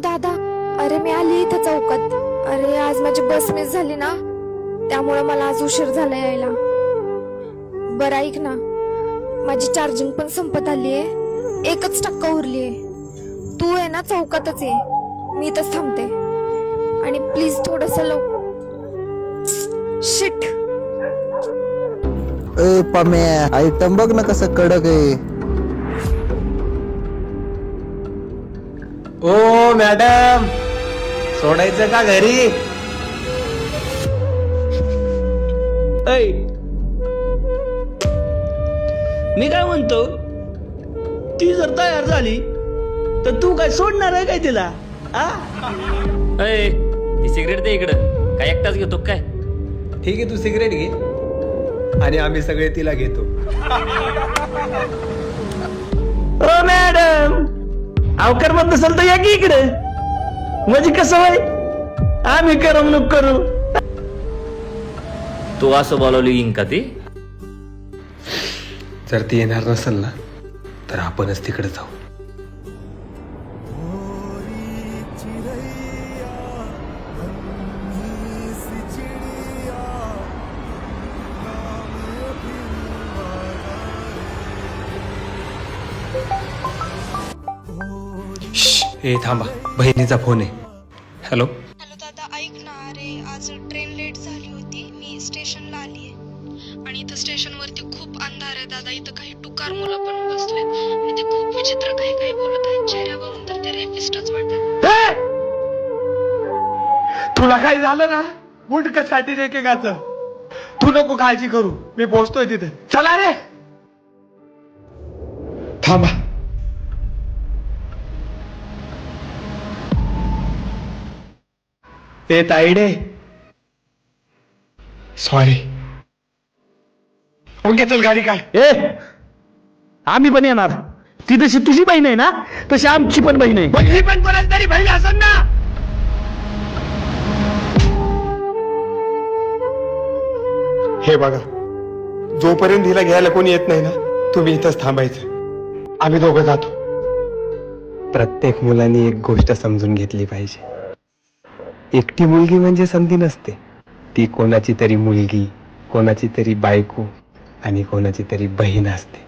दादा, अरे मी आली इथं चौकात. अरे आज माझी बस मिस झाली ना, त्यामुळे मला आज उशीर झाला यायला. बरं ऐक ना, माझी चार्जिंग पण संपत आलीये, 1% उरलीये. तू आहे ना चौकातच ये, मी इथंच थांबते. आणि प्लीज थोडस शिट. ए पम्या, आयटम बघ ना कसं कडक आहे. ओ मॅडम, सोडायचं का घरी? ऐ, मी काय म्हणतो, ती जर तयार झाली तर तू काय सोडणार आहे काय तिला? अय, ती सिगरेट दे इकडं. काय एकटाच घेतो काय? ठीक आहे, तू सिगरेट घे आणि आम्ही सगळे तिला घेतो. ओ मॅडम, अवकर मत नसेल तर या की इकडे. म्हणजे कसं होय, आम्ही करमणूक करू. तू असं बोलावली इंका ती? जर ती येणार नसेल ना, तर आपणच तिकडे जाऊ. ए थांबा, बहिणीचा फोन आहे. हॅलो. हॅलो दादा, ऐक ना. अरे आज ट्रेन लेट झाली होती, मी स्टेशनला आलीये. आणि इथं स्टेशनवरती खूप अंधार आहे दादा. इथं काही टुकार मुलं पण बसलेत आणि ते खूप विचित्र काही काही बोलत आहेत. चेहऱ्यावरून तर ते रेपिस्टच वाटतात. तुला काय झालं ना, मुंडकसाठी एकेकाचं. तू नको काळजी करू, मी पोहोचतोय तिथे. चला रे. थांबा. ते ताईडे, सॉरी. ओके, चल गाडी काढ. ए, आम्ही पण येणार. ती जशी तुझी बहीण आहे ना, तशी आमची पण बहीण आहे. ही पण कोणाच तरी बहीण असेल ना. हे बघा, जोपर्यंत हिला घ्यायला कोणी येत नाही ना, तुम्ही इथंच थांबायचं. आम्ही दोघं जातो. प्रत्येक मुलांनी एक गोष्ट समजून घेतली पाहिजे. एकटी मुलगी म्हणजे संधी नसते. ती कोणाची तरी मुलगी, कोणाची तरी बायको आणि कोणाची तरी बहीण असते.